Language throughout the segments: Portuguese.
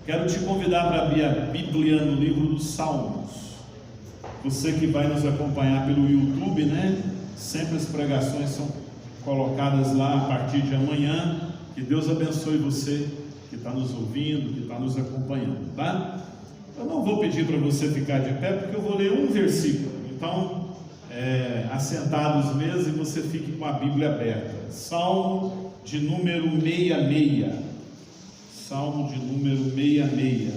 Quero te convidar para abrir a Bíblia no livro dos Salmos. Você que vai nos acompanhar pelo YouTube, né? Sempre as pregações são colocadas lá a partir de amanhã. Que Deus abençoe você que está nos ouvindo, que está nos acompanhando, tá? Eu não vou pedir para você ficar de pé, porque eu vou ler um versículo. Então, assentados mesmo, e você fique com a Bíblia aberta. Salmo de número 66. Salmo de número 66.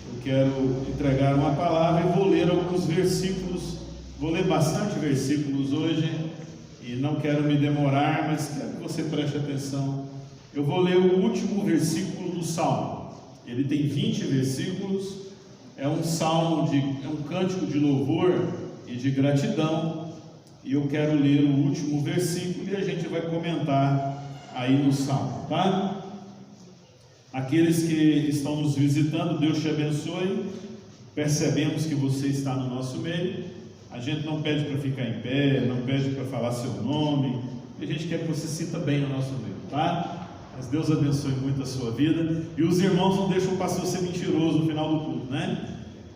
Eu quero entregar uma palavra e vou ler alguns versículos. Vou ler bastante versículos hoje e não quero me demorar, mas quero que você preste atenção. Eu vou ler o último versículo do Salmo. Ele tem 20 versículos. É um salmo, é um cântico de louvor e de gratidão. E eu quero ler o último versículo e a gente vai comentar aí no salmo, tá? Aqueles que estão nos visitando, Deus te abençoe. Percebemos que você está no nosso meio. A gente não pede para ficar em pé, não pede para falar seu nome. A gente quer que você se sinta bem no nosso meio, tá? Mas Deus abençoe muito a sua vida. E os irmãos não deixam o pastor ser mentiroso no final do culto, né?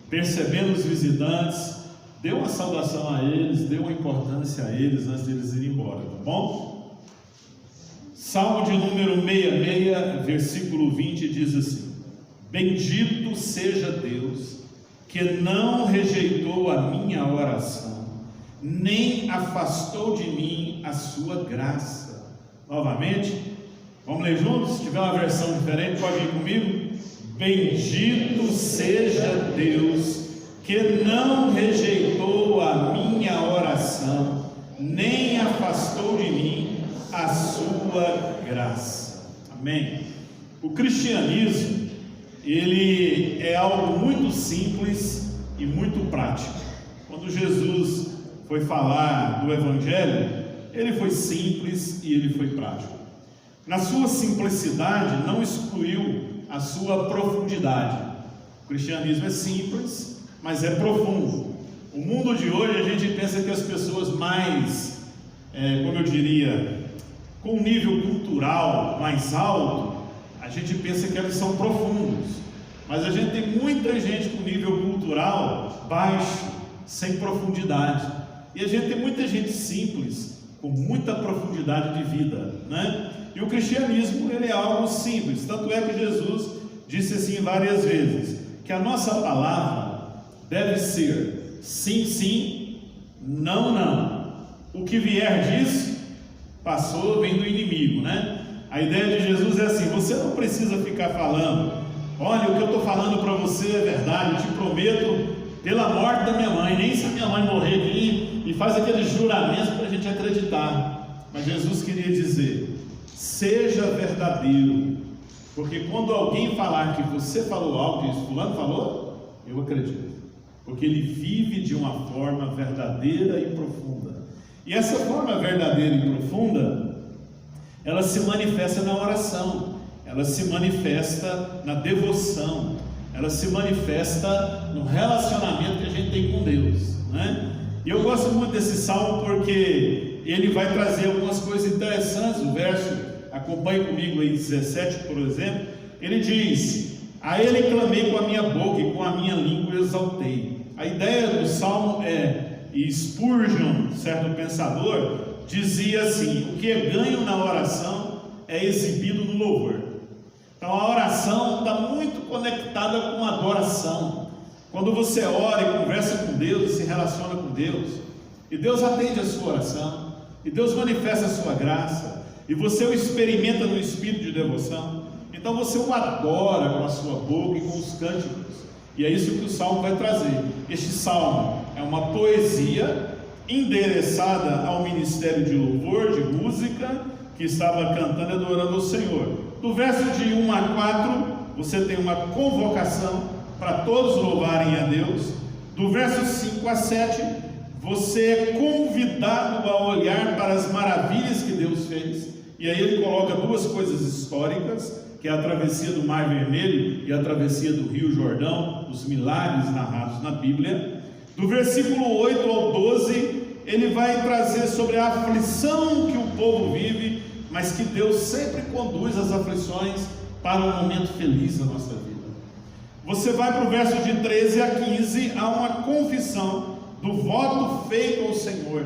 Percebendo os visitantes, dê uma saudação a eles, dê uma importância a eles antes deles irem embora, tá bom? Salmo de número 66, versículo 20 diz assim: Bendito seja Deus, que não rejeitou a minha oração, nem afastou de mim a sua graça. Novamente, vamos ler juntos? Se tiver uma versão diferente, pode ir comigo. Bendito seja Deus, que não rejeitou a minha oração, nem afastou de mim a sua graça. Amém. O cristianismo, ele é algo muito simples e muito prático. Quando Jesus foi falar do Evangelho, ele foi simples e ele foi prático. Na sua simplicidade, não excluiu a sua profundidade. O cristianismo é simples, mas é profundo. O mundo de hoje, a gente pensa que as pessoas mais, como eu diria, com um nível cultural mais alto, a gente pensa que eles são profundos. Mas a gente tem muita gente com nível cultural baixo, sem profundidade. E a gente tem muita gente simples, com muita profundidade de vida, né? E o cristianismo, ele é algo simples. Tanto é que Jesus disse assim várias vezes, que a nossa palavra deve ser sim, sim, não, não. O que vier disso, passou, vem do inimigo, né? A ideia de Jesus é assim: você não precisa ficar falando, olha, o que eu estou falando para você é verdade, eu te prometo pela morte da minha mãe, nem se a minha mãe morrer aqui, e faz aqueles juramentos para a gente acreditar. Mas Jesus queria dizer: seja verdadeiro, porque quando alguém falar que você falou algo, diz, fulano falou, eu acredito, porque ele vive de uma forma verdadeira e profunda. E essa forma verdadeira e profunda, ela se manifesta na oração, ela se manifesta na devoção, ela se manifesta no relacionamento que a gente tem com Deus, né? E eu gosto muito desse salmo porque ele vai trazer algumas coisas interessantes. O verso, acompanhe comigo aí, 17, por exemplo, ele diz: a ele clamei com a minha boca e com a minha língua exaltei. A ideia do salmo e Spurgeon, certo pensador, dizia assim: o que é ganho na oração é exibido no louvor. Então a oração está muito conectada com a adoração. Quando você ora e conversa com Deus e se relaciona com Deus, e Deus atende a sua oração, e Deus manifesta a sua graça, e você o experimenta no espírito de devoção, então você o adora com a sua boca e com os cânticos. E é isso que o salmo vai trazer. Este salmo é uma poesia endereçada ao ministério de louvor, de música, que estava cantando e adorando ao Senhor. Do verso de 1 a 4, você tem uma convocação para todos louvarem a Deus. Do verso 5 a 7, você é convidado a olhar para as maravilhas que Deus fez. E aí ele coloca duas coisas históricas, que é a travessia do Mar Vermelho e a travessia do Rio Jordão, os milagres narrados na Bíblia. Do versículo 8 ao 12, ele vai trazer sobre a aflição que o povo vive, mas que Deus sempre conduz as aflições para um momento feliz da nossa vida. Você vai para o verso de 13 a 15, há uma confissão do voto feito ao Senhor.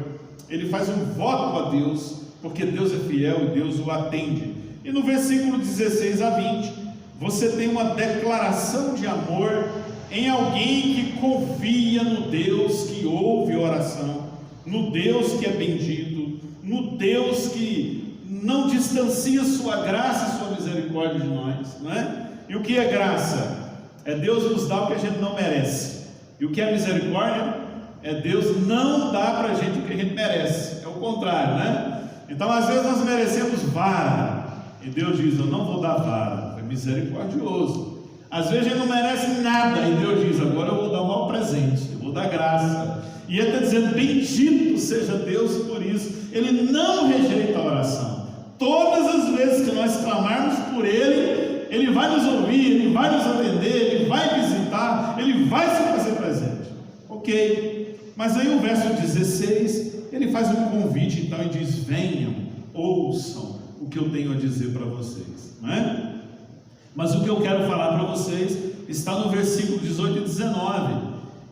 Ele faz um voto a Deus, porque Deus é fiel e Deus o atende. E no versículo 16 a 20, você tem uma declaração de amor em alguém que confia no Deus que ouve oração, no Deus que é bendito, no Deus que não distancia sua graça e sua misericórdia de nós, não é? E o que é graça? É Deus nos dar o que a gente não merece. E o que é misericórdia? É Deus não dar para a gente o que a gente merece. É o contrário, né? Então às vezes nós merecemos vara, e Deus diz: eu não vou dar vara. É misericordioso. Às vezes a gente não merece nada, e Deus diz: agora eu vou dar um mau presente, eu vou dar graça. E Ele está dizendo: bendito seja Deus por isso. Ele não rejeita a oração. Todas as vezes que nós clamarmos por Ele, Ele vai nos ouvir, Ele vai nos atender, Ele vai visitar, Ele vai se fazer presente. Ok, mas aí o verso 16, Ele faz um convite então e diz: venham, ouçam o que eu tenho a dizer para vocês, não é? Mas o que eu quero falar para vocês está no versículo 18 e 19,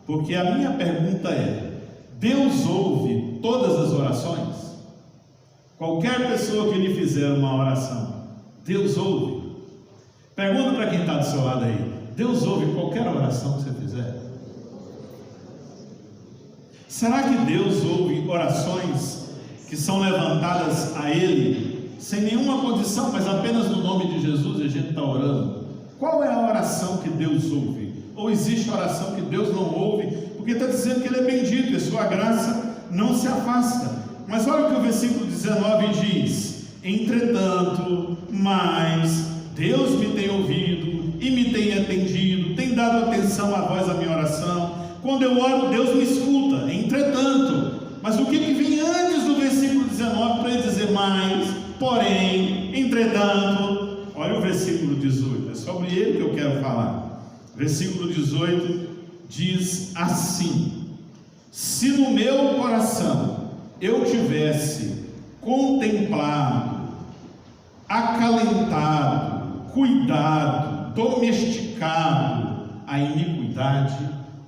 porque a minha pergunta é: Deus ouve todas as orações? Qualquer pessoa que lhe fizer uma oração, Deus ouve? Pergunta para quem está do seu lado aí: Deus ouve qualquer oração que você fizer? Será que Deus ouve orações que são levantadas a Ele sem nenhuma condição, mas apenas no nome de Jesus a gente está orando? Qual é a oração que Deus ouve? Ou existe oração que Deus não ouve? Porque está dizendo que Ele é bendito e a sua graça não se afasta. Mas olha o que o versículo 19 diz: entretanto, mas Deus me tem ouvido e me tem atendido, tem dado atenção à voz da minha oração. Quando eu oro, Deus me escuta. Entretanto, mas o que vem antes do versículo 19 para ele dizer mais, porém, entretanto? Olha o versículo 18, é sobre ele que eu quero falar. Versículo 18 diz assim: se no meu coração eu tivesse contemplado, acalentado, cuidado, domesticado a iniquidade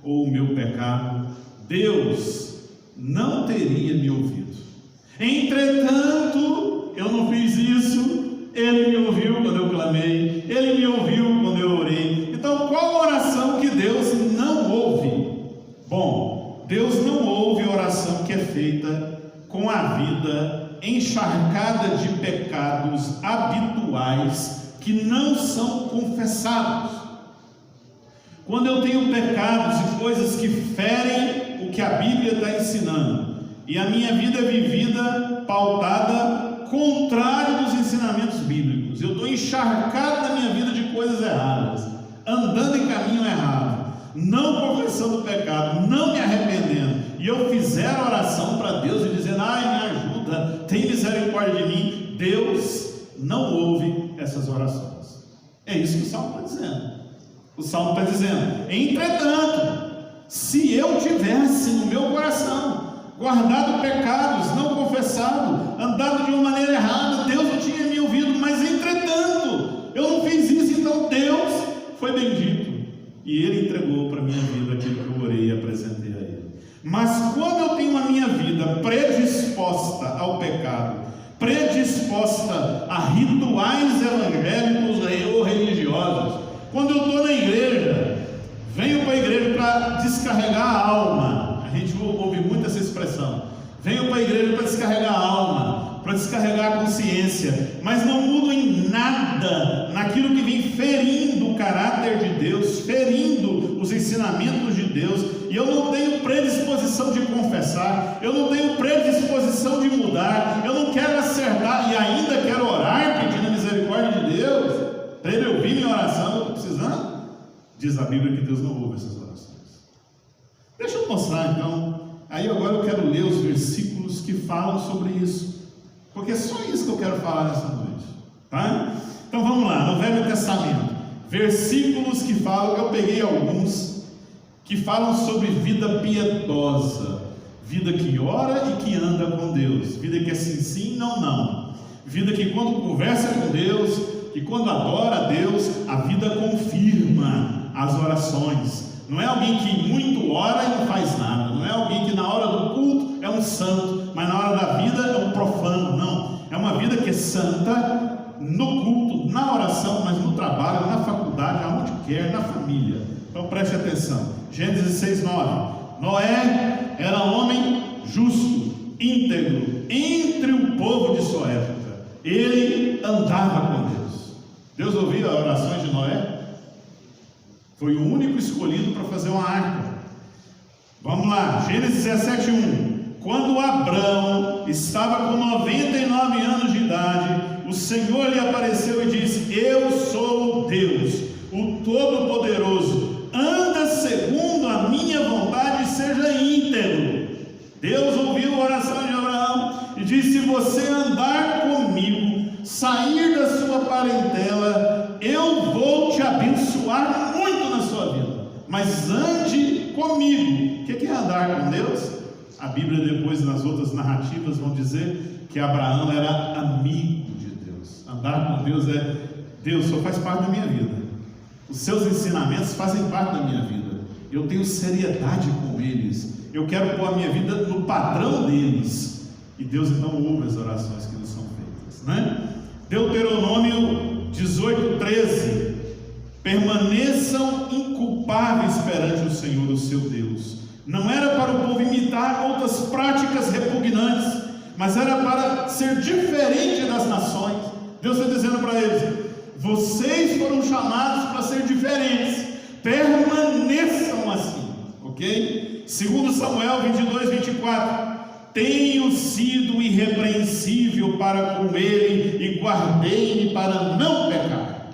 ou o meu pecado, Deus não teria me ouvido. Entretanto, eu não fiz isso, Ele me ouviu quando eu clamei, Ele me ouviu quando eu orei. Então, qual oração que Deus não ouve? Bom, Deus não ouve oração que é feita com a vida encharcada de pecados habituais que não são confessados. Quando eu tenho pecados e coisas que ferem o que a Bíblia está ensinando, e a minha vida é vivida pautada contrário dos ensinamentos bíblicos, eu estou encharcado na minha vida de coisas erradas, andando em caminho errado, não confessando o pecado, não me arrependendo, e eu fizer oração para Deus e dizendo: ai, me ajuda, tem misericórdia de mim, Deus não ouve essas orações. É isso que o Salmo está dizendo. O Salmo está dizendo: entretanto, se eu tivesse no meu coração guardado pecados, não confessado, andado de uma maneira errada, Deus não tinha me ouvido. Mas entretanto, eu não fiz isso, então Deus foi bendito e Ele entregou para a minha vida aquilo que eu orei e apresentei a Ele. Mas quando eu tenho a minha vida predisposta ao pecado, predisposta a rituais evangélicos ou religiosos, quando eu estou na igreja, venho para a igreja para descarregar a alma. A gente ouve muito essa expressão: venho para a igreja para descarregar a alma, para descarregar a consciência, mas não mudo em nada naquilo que vem ferindo o caráter de Deus, ferindo os ensinamentos de Deus, e eu não tenho predisposição de confessar, eu não tenho predisposição de mudar, eu não quero acertar e ainda quero orar pedindo a misericórdia de Deus para Ele ouvir minha oração. Eu estou precisando. Diz a Bíblia que Deus não ouve essas orações. Deixa eu mostrar então. Aí agora eu quero ler os versículos que falam sobre isso, porque é só isso que eu quero falar nessa noite, tá? Então vamos lá, no Velho Testamento, versículos que falam, eu peguei alguns que falam sobre vida piedosa, vida que ora e que anda com Deus, vida que é sim, sim, não, não, vida que quando conversa com Deus, que quando adora a Deus, a vida confirma as orações. Não é alguém que muito ora e não faz nada, não é alguém que na hora do culto é um santo, mas na hora da vida é um profano. Não, é uma vida que é santa no culto, na oração, mas no trabalho, na faculdade, aonde quer, na família. Então preste atenção. Gênesis 6:9. Noé era homem justo, íntegro, entre o povo de sua época. Ele andava com Deus. Deus ouvia as orações de Noé. Foi o único escolhido para fazer uma arca. Vamos lá, Gênesis 17:1. Quando Abrão estava com 99 anos de idade, o Senhor lhe apareceu e disse: eu sou o Deus, o Todo-Poderoso, anda segundo a minha vontade e seja íntegro. Deus ouviu a oração de Abraão e disse: se você andar comigo, sair da sua parentela, eu vou te abençoar muito na sua vida, mas ande comigo. O que é andar com Deus? A Bíblia depois, nas outras narrativas, vão dizer que Abraão era amigo de Deus. Andar com Deus é: Deus só faz parte da minha vida, os seus ensinamentos fazem parte da minha vida, eu tenho seriedade com eles, eu quero pôr a minha vida no padrão deles. E Deus então ouve as orações que nos são feitas, né? Deuteronômio 18:13. Permaneçam inculpáveis perante o Senhor, o seu Deus. Não era para o povo imitar outras práticas repugnantes, mas era para ser diferente das nações. Deus está dizendo para eles: vocês foram chamados para ser diferentes, permaneçam assim, ok? 2 Samuel 22:24. Tenho sido irrepreensível para com ele e guardei-me para não pecar,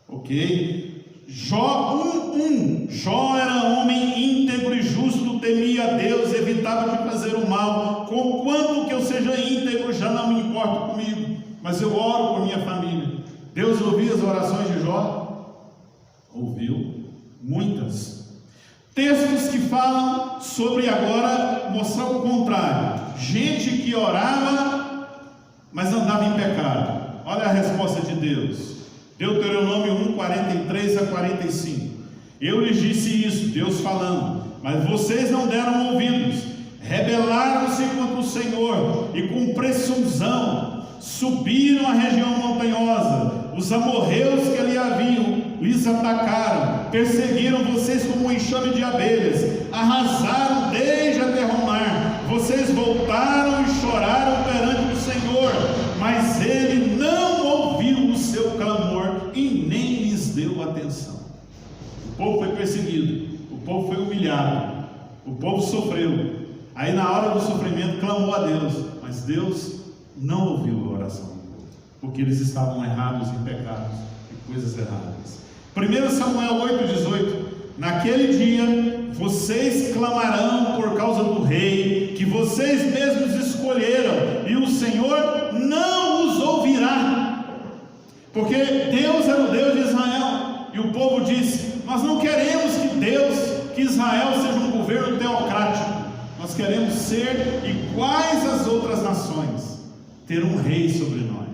ok? Jó 1:1. Jó era homem íntegro e justo, temia a Deus, evitava de fazer o mal. Conquanto que eu seja íntegro, já não me importo comigo, mas eu oro por minha família. Deus ouviu as orações de Jó? Ouviu muitas. Textos que falam sobre agora mostrar o contrário. Gente que orava, mas andava em pecado. Olha a resposta de Deus. Deuteronômio 1:43-45. Eu lhes disse isso, Deus falando, mas vocês não deram ouvidos. Rebelaram-se contra o Senhor e com presunção subiram a região montanhosa. Os amorreus que ali haviam lhes atacaram, perseguiram vocês como um enxame de abelhas, arrasaram desde a terra ao mar. Vocês voltaram e choraram perante o Senhor, mas ele não ouviu o seu clamor e nem lhes deu atenção. O povo foi perseguido, o povo foi humilhado, o povo sofreu. Aí na hora do sofrimento clamou a Deus, mas Deus não ouviu a oração do povo, porque eles estavam errados em pecados e coisas erradas. 1 Samuel 8:18. Naquele dia vocês clamarão por causa do rei que vocês mesmos escolheram, e o Senhor não os ouvirá, porque Deus era o Deus de Israel, e o povo disse: nós não queremos que Israel seja um governo teocrático, nós queremos ser iguais às outras nações, ter um rei sobre nós.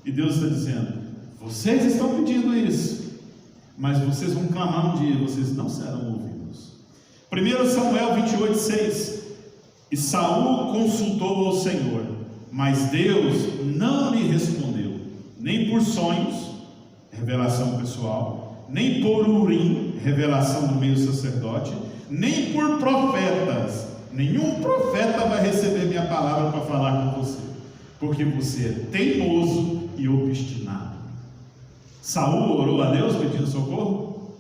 E Deus está dizendo: vocês estão pedindo isso, mas vocês vão clamar um dia, vocês não serão ouvidos. 1 Samuel 28:6. E Saul consultou ao Senhor, mas Deus não lhe respondeu, nem por sonhos, revelação pessoal, nem por Urim, revelação do meio sacerdote, nem por profetas. Nenhum profeta vai receber minha palavra para falar com você, porque você é teimoso e obstinado. Saul orou a Deus pedindo socorro?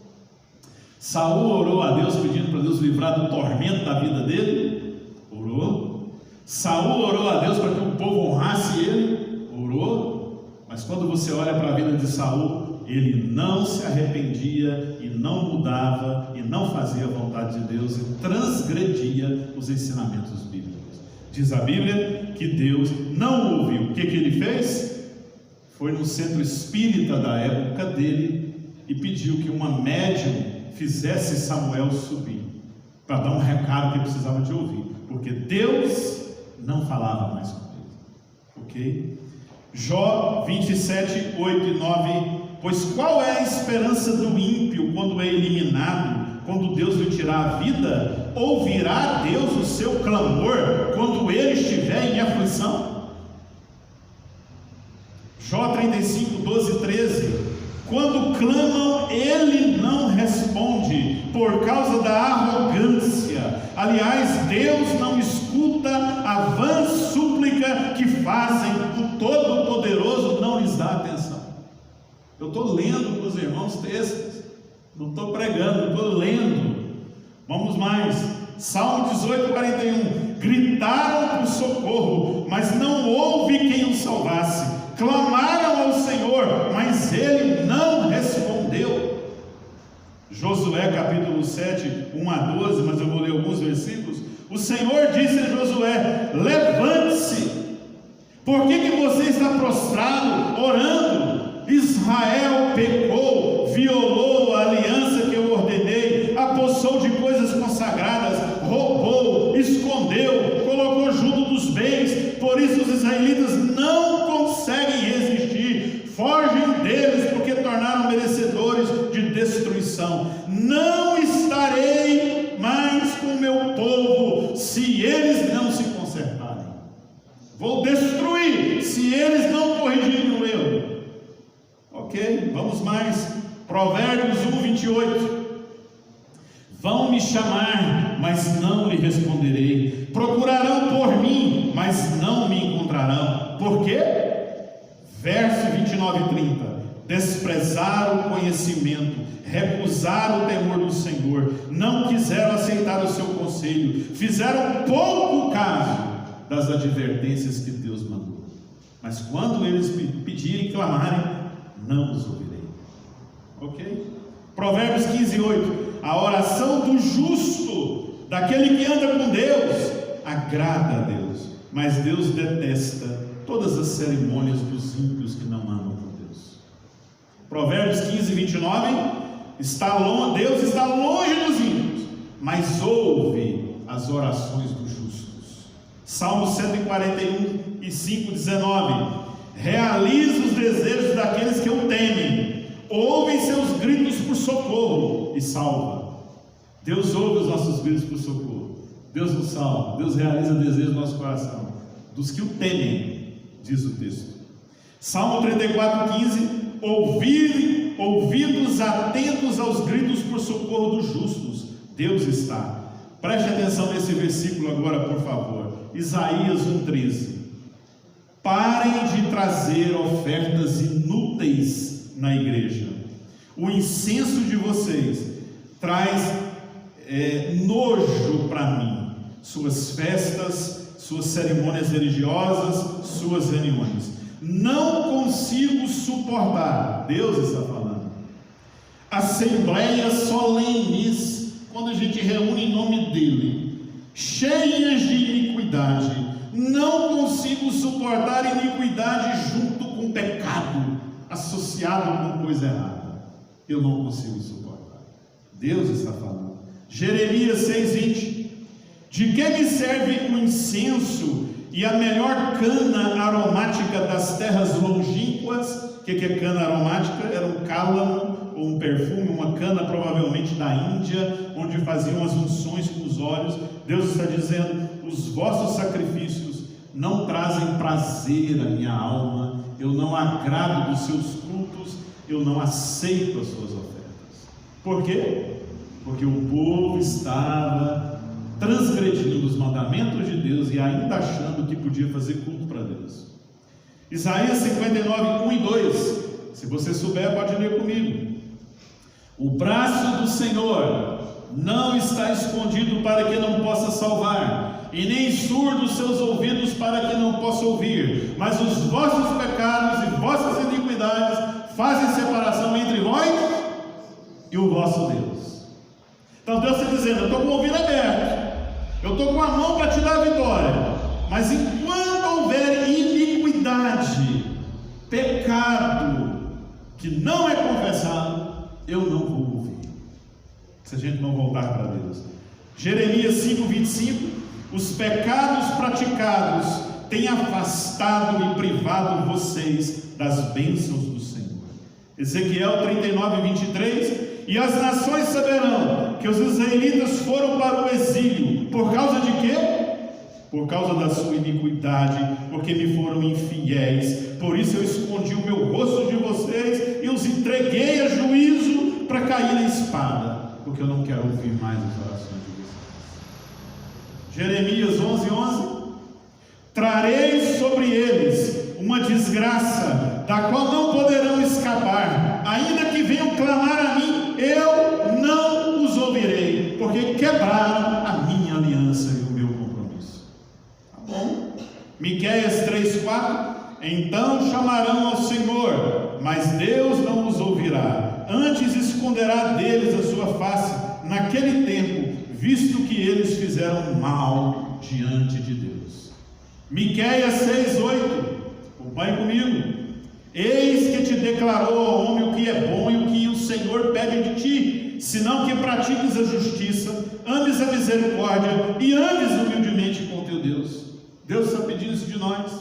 Saul orou a Deus pedindo para Deus livrar do tormento da vida dele? Orou. Saul orou a Deus para que o povo honrasse ele? Orou. Mas quando você olha para a vida de Saul, ele não se arrependia e não mudava e não fazia a vontade de Deus e transgredia os ensinamentos bíblicos. Diz a Bíblia que Deus não ouviu. O que ele fez? Foi no centro espírita da época dele e pediu que uma médium fizesse Samuel subir, para dar um recado que ele precisava de ouvir, porque Deus não falava mais com ele, ok? Jó 27, 8 e 9. Pois qual é a esperança do ímpio quando é eliminado, quando Deus lhe tirar a vida? Ouvirá Deus o seu clamor quando ele estiver em aflição? Jó 35, 12 e 13. Quando clamam, ele não responde, por causa da arrogância. Aliás, Deus não escuta a vã súplica que fazem, o Todo-Poderoso não lhes dá atenção. Eu estou lendo para os irmãos textos, não estou pregando, estou lendo. Vamos mais, Salmo 18, 41. Gritaram por socorro, mas não houve quem os salvasse. Clamaram ao Senhor, mas ele não respondeu. Josué capítulo 7, 1 a 12, mas eu vou ler alguns versículos. O Senhor disse a Josué: levante-se, por que você está prostrado, orando? Israel pecou, violou a aliança que eu ordenei, apossou de coisas consagradas, roubou, escondeu, colocou junto dos bens. Por isso os israelitas não conseguem resistir, fogem deles porque tornaram merecedores de destruição. Não estarei mais com o meu povo se eles não se consertarem. Vou destruir se eles não corrigirem o erro. Ok, vamos mais. Provérbios 1, 28. Vão me chamar, mas não lhe responderei. Procurarão por mim, mas não me encontrarão. Por quê? Verso 29 e 30. Desprezaram o conhecimento, recusaram o temor do Senhor, não quiseram aceitar o seu conselho, fizeram pouco caso das advertências que Deus mandou. Mas quando eles pedirem e clamarem, não os ouvirei. Ok? Provérbios 15, 8. A oração do justo, daquele que anda com Deus, agrada a Deus, mas Deus detesta todas as cerimônias dos ímpios que não andam com Deus. Provérbios 15, 29. Deus está longe dos ímpios, mas ouve as orações dos justos. Salmo 141 e 5, 19. Realiza os desejos daqueles que o temem, ouvem seus gritos por socorro e salva. Deus ouve os nossos gritos por socorro, Deus nos salva, Deus realiza desejos do nosso coração, dos que o temem, diz o texto. Salmo 34, 15. Ouvidos atentos aos gritos por socorro dos justos, Deus está. Preste atenção nesse versículo agora, por favor. Isaías 1,13. Parem de trazer ofertas inúteis na igreja. O incenso de vocês traz nojo para mim. Suas festas, suas cerimônias religiosas, suas reuniões. Não consigo suportar. Deus está falando. Assembleias solenes, quando a gente reúne em nome dele, cheias de iniquidade. Não consigo suportar iniquidade junto com pecado, associado com coisa errada. Eu não consigo suportar. Deus está falando. Jeremias 6,20. De que me serve o incenso e a melhor cana aromática das terras longínquas? O que é cana aromática? Era um cálamo ou um perfume, uma cana provavelmente da Índia, onde faziam as unções com os olhos. Deus está dizendo: os vossos sacrifícios não trazem prazer à minha alma, eu não agrado dos seus cultos, eu não aceito as suas ofertas. Por quê? Porque o povo estava transgredindo os mandamentos de Deus e ainda achando que podia fazer culto para Deus. Isaías 59, 1 e 2. Se você souber, pode ler comigo. O braço do Senhor não está escondido para que não possa salvar, e nem surdos seus ouvidos para que não possa ouvir, mas os vossos pecados e vossas iniquidades fazem separação entre vós e o vosso Deus. Então Deus está dizendo: eu estou com o ouvido aberto, eu estou com a mão para te dar a vitória, mas enquanto houver iniquidade, pecado que não é confessado, eu não vou ouvir, se a gente não voltar para Deus. Jeremias 5:25. Os pecados praticados tem afastado e privado vocês das bênçãos do Senhor. Ezequiel 39:23, e as nações saberão que os israelitas foram para o exílio, por causa de quê? Por causa da sua iniquidade, porque me foram infiéis. Por isso eu escondi o meu rosto de vocês e os entreguei a juízo para cair na espada, porque eu não quero ouvir mais as orações de vocês. Jeremias 11:11, trarei sobre eles uma desgraça, da qual não poderão escapar, ainda que venham clamar a mim, eu não os ouvirei, porque quebraram a minha aliança e o meu compromisso. Tá bom? Miqueias 3:4, então chamarão ao Senhor, mas Deus não os ouvirá, antes esconderá deles a sua face naquele tempo, visto que eles fizeram mal diante de Deus. Miqueias 6:8, acompanhe comigo. Eis que te declarou ao homem o que é bom e o que o Senhor pede de ti, senão que pratiques a justiça, ames a misericórdia e andes humildemente com teu Deus. Deus está pedindo isso de nós.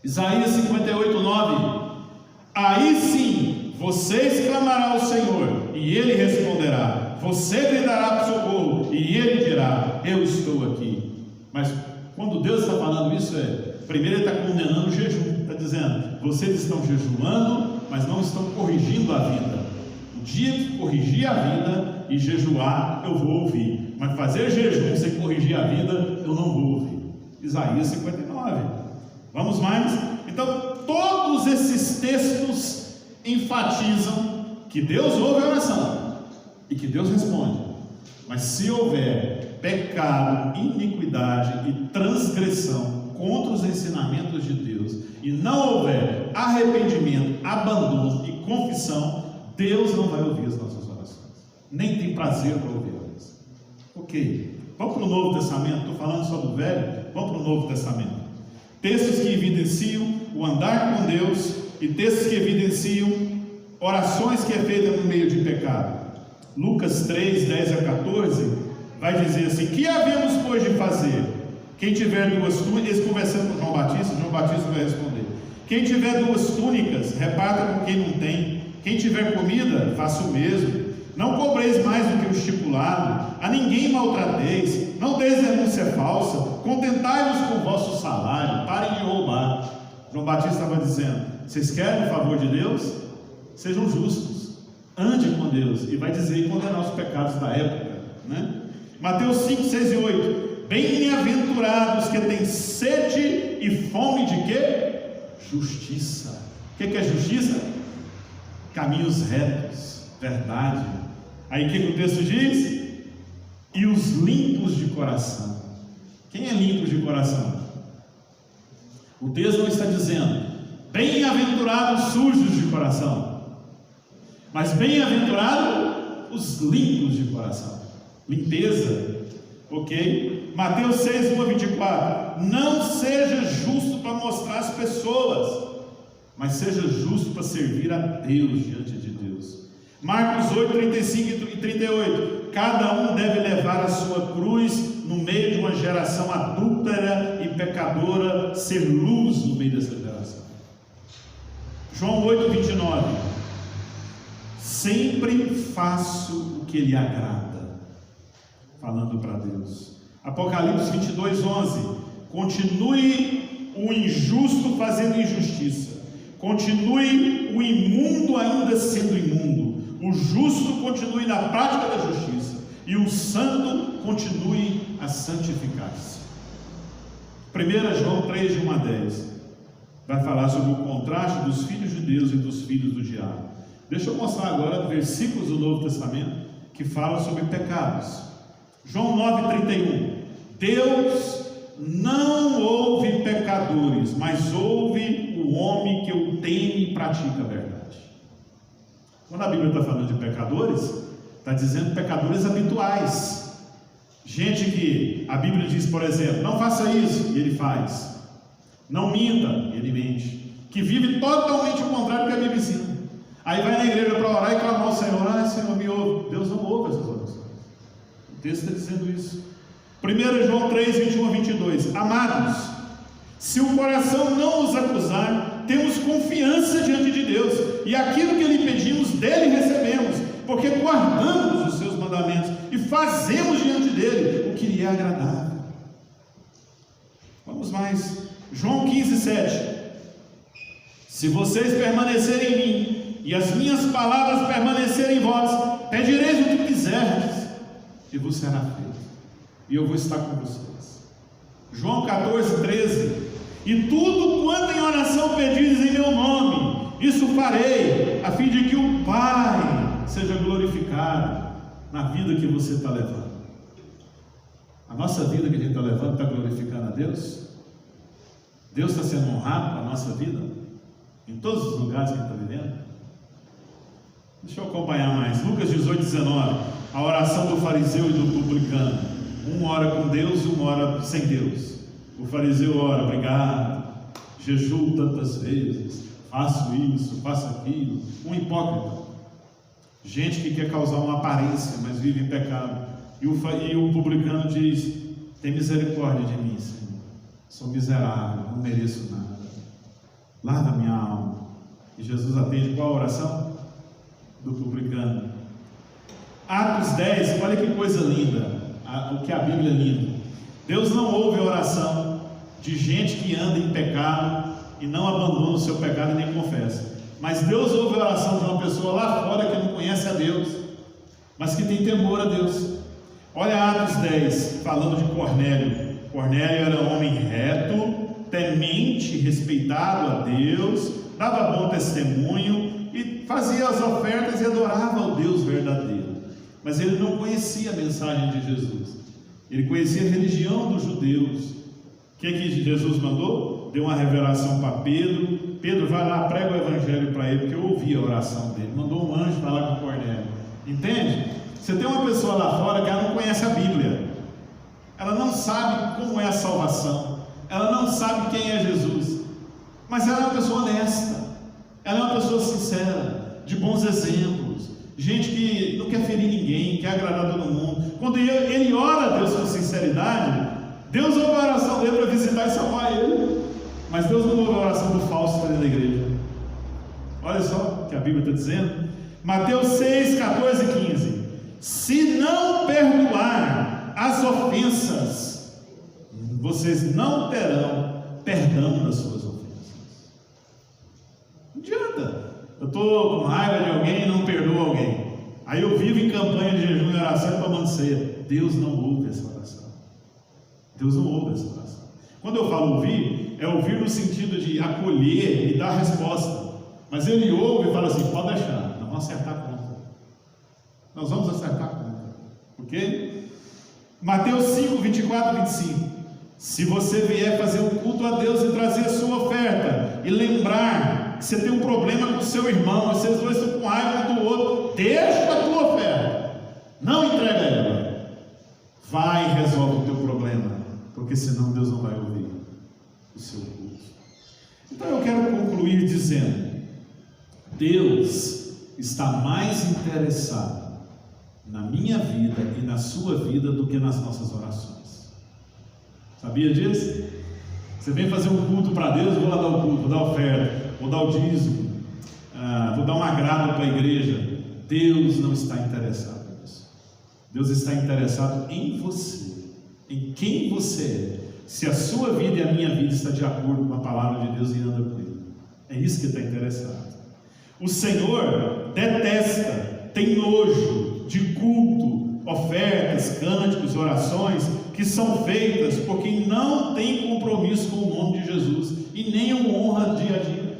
Isaías 58:9, aí sim vocês clamarão ao Senhor e Ele responderá, você gritará para o socorro e Ele dirá, eu estou aqui. Mas quando Deus está falando isso, primeiro Ele está condenando o jejum, está dizendo, vocês estão jejuando, mas não estão corrigindo a vida. O dia que corrigir a vida e jejuar, eu vou ouvir, mas fazer jejum sem corrigir a vida, eu não vou ouvir. Isaías 59. Vamos mais? Então, todos esses textos enfatizam que Deus ouve a oração e que Deus responde, mas se houver pecado, iniquidade e transgressão contra os ensinamentos de Deus e não houver arrependimento, abandono e confissão, Deus não vai ouvir as nossas orações, nem tem prazer para ouvi-las. Ok, vamos para o Novo Testamento. Estou falando só do Velho, vamos para o Novo Testamento. Textos que evidenciam o andar com Deus e textos que evidenciam orações que é feita no meio de pecado. Lucas 3:10-14 vai dizer assim, que havemos pois de fazer? Quem tiver duas túnicas, eles conversando com João Batista vai responder, quem tiver duas túnicas, reparta com quem não tem, quem tiver comida, faça o mesmo, não cobreis mais do que o estipulado, a ninguém maltrateis, não deis denúncia falsa, contentai-vos com o vosso salário, parem de roubar. João Batista estava dizendo, vocês querem o favor de Deus? Sejam justos, ande com Deus, e vai dizer e condenar os pecados da época, né? Mateus 5:6-8, bem-aventurados que têm sede e fome de quê? Justiça. O que é justiça? Caminhos retos, verdade. Aí o que o texto diz? E os limpos de coração. Quem é limpo de coração? O texto não está dizendo bem-aventurados sujos de coração, mas bem-aventurados os limpos de coração. Limpeza, ok? Mateus 6:1-24, não seja justo para mostrar as pessoas, mas seja justo para servir a Deus diante de Deus. Marcos 8:35-38, cada um deve levar a sua cruz no meio de uma geração adúltera e pecadora, ser luz no meio dessa geração. João 8:29, sempre faço o que lhe agrada, falando para Deus. Apocalipse 22:11, continue o injusto fazendo injustiça, continue o imundo ainda sendo imundo, o justo continue na prática da justiça e o santo continue a santificar-se. 1 João 3:1-10 vai falar sobre o contraste dos filhos de Deus e dos filhos do diabo. Deixa eu mostrar agora versículos do Novo Testamento que falam sobre pecados. João 9:31, Deus não ouve pecadores, mas ouve o homem que o teme e pratica a verdade. Quando a Bíblia está falando de pecadores, está dizendo pecadores habituais, gente que a Bíblia diz, por exemplo, não faça isso, e ele faz, não minta, e ele mente, que vive totalmente o contrário do que a Bíblia ensina. Aí vai na igreja para orar e clamar ao Senhor, Senhor me ouve. Deus não ouve essas orações. O texto está dizendo isso. 1 João 3:21-22, amados, Se o coração não nos acusar, temos confiança diante de Deus, e aquilo que lhe pedimos, dele recebemos, porque guardamos os seus mandamentos e fazemos diante dele o que lhe é agradável. Vamos mais, João 15:7. Se vocês permanecerem em mim, e as minhas palavras permanecerem em vós, pedireis o que quiserdes, e vos será feito, e eu vou estar com vocês. João 14:13. E tudo quanto em oração pedires em meu nome, isso farei, a fim de que o Pai seja glorificado na vida que você está levando. A nossa vida que a gente está levando está glorificando a Deus? Deus está sendo honrado com a nossa vida? Em todos os lugares que a gente está vivendo? Deixa eu acompanhar mais. Lucas 18:19. A oração do fariseu e do publicano. Um ora com Deus e um ora sem Deus. O fariseu ora: obrigado, jejuo tantas vezes, faço isso, faço aquilo. Um hipócrita, gente que quer causar uma aparência, mas vive em pecado. E o publicano diz: tem misericórdia de mim, Senhor, sou miserável, não mereço nada, lava minha alma. E Jesus atende qual a oração? Do publicano. Atos 10, olha que coisa linda, o que a Bíblia é linda. Deus não ouve a oração de gente que anda em pecado e não abandona o seu pecado e nem confessa. Mas Deus ouve a oração de uma pessoa lá fora que não conhece a Deus, mas que tem temor a Deus. Olha Atos 10, falando de Cornélio. Cornélio era um homem reto, temente, respeitado a Deus, dava bom testemunho e fazia as ofertas e adorava o Deus verdadeiro. Mas ele não conhecia a mensagem de Jesus. Ele conhecia a religião dos judeus. O que Jesus mandou? Deu uma revelação para Pedro. Pedro, vai lá, prega o evangelho para ele, porque eu ouvi a oração dele. Mandou um anjo falar com Cornélio. Entende? Você tem uma pessoa lá fora que ela não conhece a Bíblia. Ela não sabe como é a salvação. Ela não sabe quem é Jesus. Mas ela é uma pessoa honesta. Ela é uma pessoa sincera, de bons exemplos. Gente que não quer ferir ninguém, quer agradar todo mundo. Quando ele ora a Deus com sinceridade, Deus ouve a oração dele para visitar e salvar ele. Mas Deus não ouve a oração do falso dentro da igreja. Olha só o que a Bíblia está dizendo. Mateus 6, 14 e 15. Se não perdoar as ofensas, vocês não terão perdão das suas ofensas. Não adianta. Eu estou com raiva de alguém e não perdoo alguém. Aí eu vivo em campanha de jejum e oração e tomando ceia. Deus não ouve essa oração. Deus não ouve essa oração. Quando eu falo ouvir, é ouvir no sentido de acolher e dar resposta. Mas ele ouve e fala assim: pode deixar, nós vamos acertar a conta. Nós vamos acertar a conta. Ok? Mateus 5, 24 e 25. Se você vier fazer um culto a Deus e trazer a sua oferta e lembrar que você tem um problema com o seu irmão, vocês dois estão com raiva um do outro, deixa a tua oferta, não entrega ela, vai e resolve o teu problema, porque senão Deus não vai ouvir o seu culto. Então eu quero concluir dizendo: Deus está mais interessado na minha vida e na sua vida do que nas nossas orações. Sabia disso? Você vem fazer um culto para Deus, vou lá dar o culto, vou dar oferta, vou dar o dízimo, vou dar um agrado para a igreja. Deus não está interessado nisso. Deus está interessado em você, em quem você é, se a sua vida e a minha vida está de acordo com a palavra de Deus e anda com Ele. É isso que está interessado. O Senhor detesta, tem nojo de culto, ofertas, cânticos, orações que são feitas por quem não tem compromisso com o nome de Jesus e nem o honra dia a dia.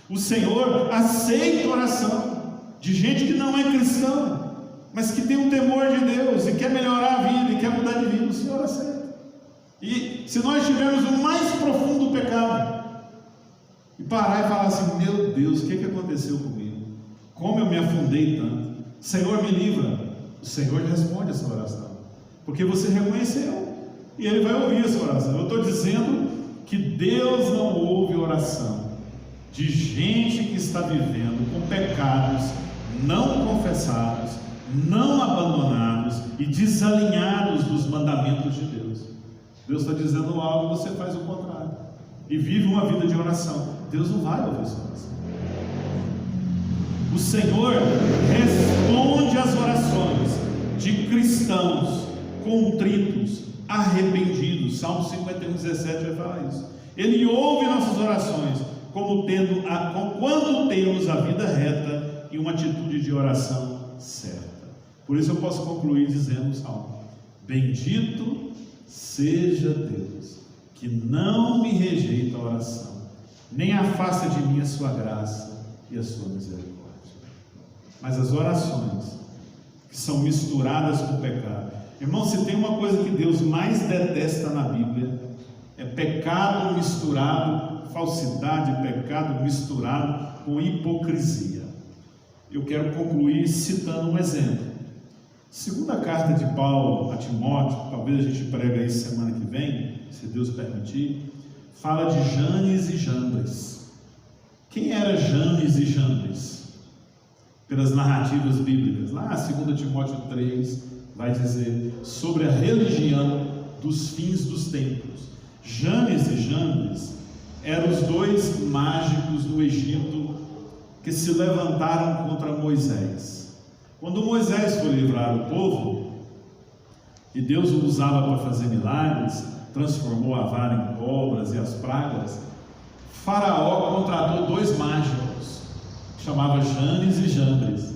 O Senhor aceita oração de gente que não é cristã, mas que tem um temor de Deus e quer melhorar a vida e quer mudar de vida. O Senhor aceita. E se nós tivermos o mais profundo pecado e parar e falar assim: meu Deus, o que aconteceu comigo? Como eu me afundei tanto? Senhor, me livra. O Senhor responde essa oração, porque você reconheceu e Ele vai ouvir essa oração. Eu estou dizendo que Deus não ouve oração de gente que está vivendo com pecados não confessados, não abandonados e desalinhados dos mandamentos de Deus. Deus está dizendo algo e você faz o contrário, e vive uma vida de oração. Deus não vai ouvir sua oração. O Senhor responde às orações de cristãos contritos, arrependidos. Salmo 51:17 vai falar isso. Ele ouve nossas orações quando temos a vida reta e uma atitude de oração certa. Por isso eu posso concluir dizendo o Salmo: bendito seja Deus, que não me rejeita a oração, nem afasta de mim a sua graça e a sua misericórdia. Mas as orações que são misturadas com o pecado, irmão, se tem uma coisa que Deus mais detesta na Bíblia, é pecado misturado, falsidade, pecado misturado com hipocrisia. Eu quero concluir citando um exemplo. Segunda carta de Paulo a Timóteo, talvez a gente pregue isso semana que vem, se Deus permitir, fala de Janes e Jambres. Quem era Janes e Jambres? Pelas narrativas bíblicas, lá 2 Timóteo 3 vai dizer sobre a religião dos fins dos tempos. Janes e Jambres eram os dois mágicos do Egito que se levantaram contra Moisés. Quando Moisés foi livrar o povo, e Deus o usava para fazer milagres, transformou a vara em cobras e as pragas, Faraó contratou dois mágicos, chamava Janes e Jambres,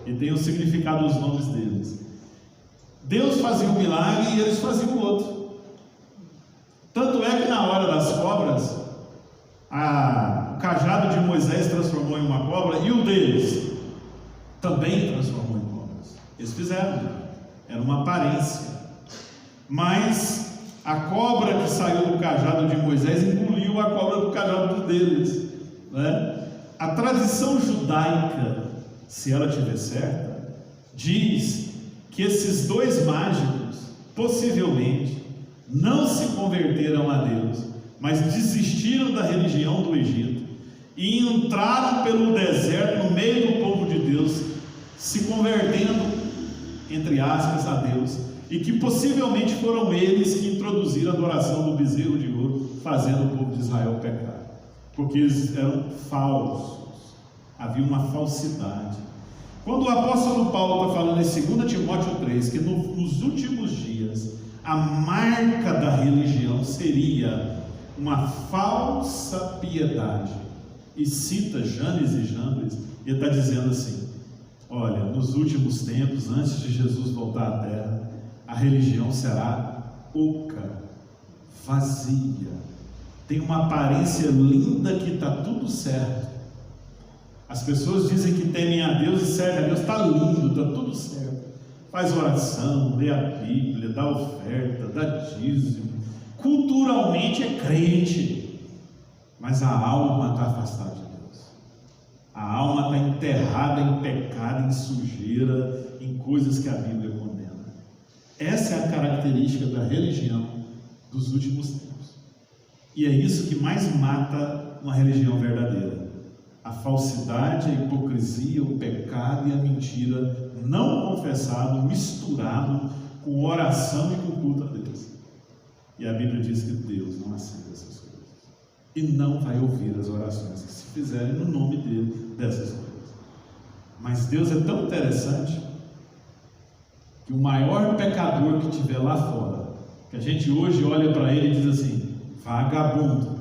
e tem o significado dos nomes deles. Deus fazia um milagre e eles faziam o outro. Tanto é que na hora das cobras, o cajado de Moisés transformou em uma cobra, e o deles também transformou em cobras. Eles fizeram, era uma aparência. Mas a cobra que saiu do cajado de Moisés engoliu a cobra do cajado deles, né? A tradição judaica, se ela estiver certa, diz que esses dois mágicos possivelmente não se converteram a Deus, mas desistiram da religião do Egito e entraram pelo deserto no meio do povo de Deus, se convertendo, entre aspas, a Deus, e que possivelmente foram eles que introduziram a adoração do bezerro de ouro, fazendo o povo de Israel pecar, porque eles eram falsos, havia uma falsidade. Quando o apóstolo Paulo está falando em 2 Timóteo 3, que nos últimos dias a marca da religião seria uma falsa piedade, e cita Janes e Jambres, ele está dizendo assim: olha, nos últimos tempos, antes de Jesus voltar à terra, a religião será oca, vazia, tem uma aparência linda que está tudo certo. As pessoas dizem que temem a Deus e servem a Deus, está lindo, está tudo certo, faz oração, lê a Bíblia, dá oferta, dá dízimo, culturalmente é crente, mas a alma está afastada de Deus, a alma está enterrada em pecado, em sujeira, em coisas que a Bíblia condena. Essa é a característica da religião dos últimos tempos, e é isso que mais mata uma religião verdadeira: a falsidade, a hipocrisia, o pecado e a mentira não confessado, misturado com oração e com culto a Deus. E a Bíblia diz que Deus não aceita essas coisas e não vai ouvir as orações que se fizerem no nome dele dessas coisas. Mas Deus é tão interessante que o maior pecador que tiver lá fora, que a gente hoje olha para ele e diz assim: vagabundo,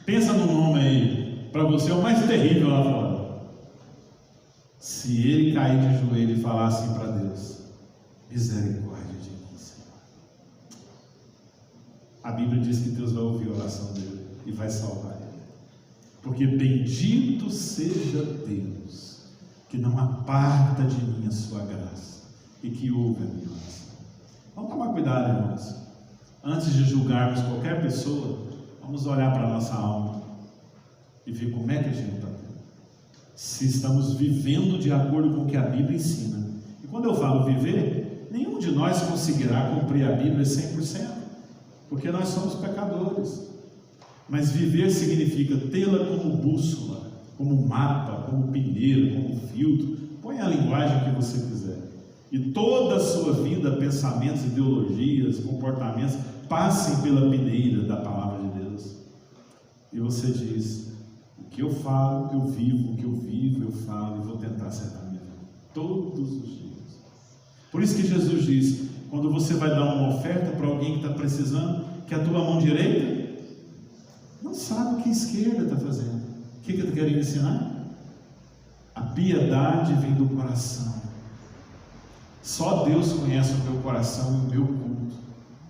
pensa no nome aí, para você é o mais terrível lá fora. Se ele cair de joelho e falar assim para Deus: misericórdia de mim, Senhor, a Bíblia diz que Deus vai ouvir a oração dele e vai salvar ele, porque bendito seja Deus que não aparta de mim a sua graça e que ouve a minha oração. Vamos tomar cuidado, irmãos. Antes de julgarmos qualquer pessoa, vamos olhar para a nossa alma e ver como é que a gente está tendo, se estamos vivendo de acordo com o que a Bíblia ensina. E quando eu falo viver, nenhum de nós conseguirá cumprir a Bíblia 100%, porque nós somos pecadores. Mas viver significa tê-la como bússola, como mapa, como pneu, como filtro, põe a linguagem que você quiser, e toda a sua vida, pensamentos, ideologias, comportamentos, passem pela peneira da palavra de Deus. E você diz: o que eu falo, eu vivo, o que eu vivo, eu falo, e vou tentar acertar minha vida todos os dias. Por isso que Jesus diz: quando você vai dar uma oferta para alguém que está precisando, que a tua mão direita não sabe o que a esquerda está fazendo. O que eu quero ensinar? A piedade vem do coração. Só Deus conhece o meu coração e o meu culto.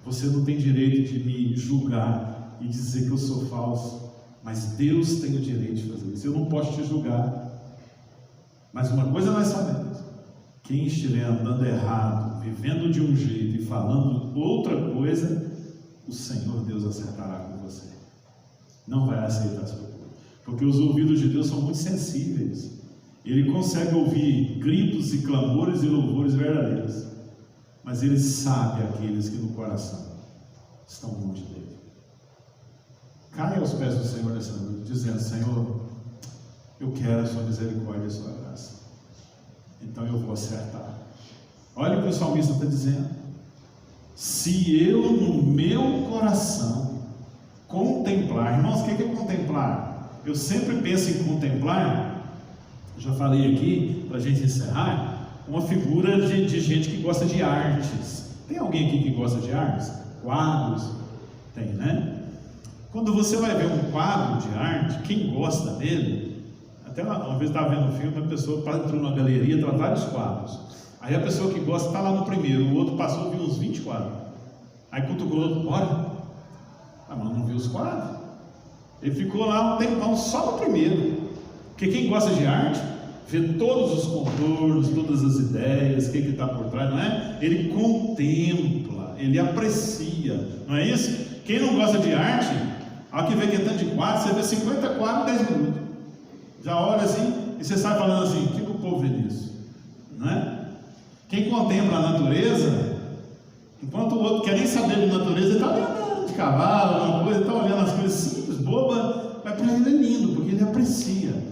Você não tem direito de me julgar e dizer que eu sou falso, mas Deus tem o direito de fazer isso. Eu não posso te julgar, mas uma coisa nós sabemos: quem estiver andando errado, vivendo de um jeito e falando outra coisa, o Senhor Deus acertará com você. Não vai aceitar a sua coisa, porque os ouvidos de Deus são muito sensíveis. Ele consegue ouvir gritos e clamores e louvores verdadeiros, mas Ele sabe aqueles que no coração estão longe dele. Caia aos pés do Senhor nessa noite, dizendo: Senhor, eu quero a sua misericórdia e a sua graça, então eu vou acertar. Olha o que o salmista está dizendo: se eu no meu coração contemplar. Irmãos, o que é contemplar? Eu sempre penso em contemplar, já falei aqui, para a gente encerrar, uma figura de gente que gosta de artes. Tem alguém aqui que gosta de artes? Quadros? Tem, né? Quando você vai ver um quadro de arte, quem gosta dele, até uma vez estava vendo um filme, uma pessoa entrou numa galeria, estava vários quadros. Aí a pessoa que gosta está lá no primeiro, o outro passou e viu uns 20 quadros. Aí cutucou o outro: bora. Ah, mas não viu os quadros? Ele ficou lá um tempão só no primeiro. Porque quem gosta de arte vê todos os contornos, todas as ideias, o que está por trás, não é? Ele contempla, ele aprecia, não é isso? Quem não gosta de arte, ao que vê que é tanto de quadros, você vê 50 quadros em 10 minutos. Já olha assim e você sai falando assim: o que o povo vê nisso? Não é? Quem contempla a natureza, enquanto o outro quer nem saber de natureza, ele está olhando de cavalo, alguma coisa, está olhando as coisas simples, bobas, mas para ele é lindo, porque ele aprecia.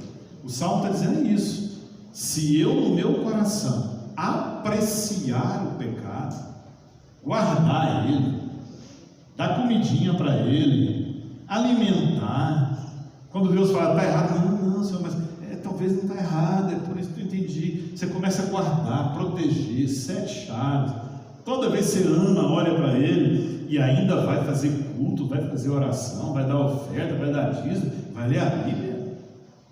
O Salmo está dizendo isso: se eu no meu coração apreciar o pecado, guardar ele, dar comidinha para ele, alimentar. Quando Deus fala: está errado, não, Senhor, mas talvez não está errado, é por isso que eu entendi. Você começa a guardar, proteger, 7 chaves. Toda vez que você ama, olha para ele e ainda vai fazer culto, vai fazer oração, vai dar oferta, vai dar dízimo, vai ler a Bíblia,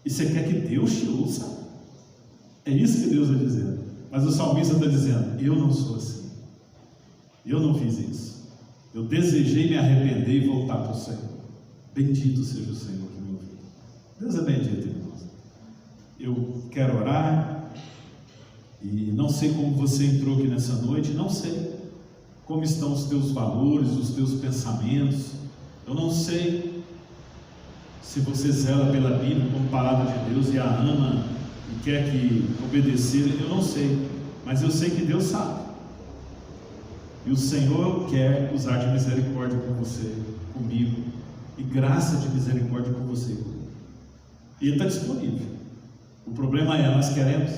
e você quer que Deus te ouça. É isso que Deus está dizendo. Mas o salmista está dizendo: eu não sou assim, eu não fiz isso, eu desejei me arrepender e voltar para o Senhor. Bendito seja o Senhor que me ouviu. Deus é bendito, irmãos. Eu quero orar, e não sei como você entrou aqui nessa noite, não sei como estão os teus valores, os teus pensamentos. Eu não sei se você zela pela Bíblia como palavra de Deus e a ama e quer que obedecer. Eu não sei, mas eu sei que Deus sabe. E o Senhor quer usar de misericórdia com você, comigo, e graça de misericórdia com você. E Ele está disponível. O problema é: nós queremos?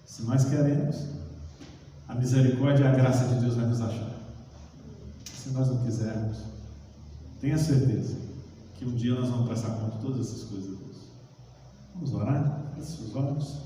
Se nós queremos, a misericórdia e a graça de Deus vai nos achar. Se nós não quisermos, tenha certeza que um dia nós vamos prestar conta de todas essas coisas a Deus. Vamos orar? Feche seus olhos.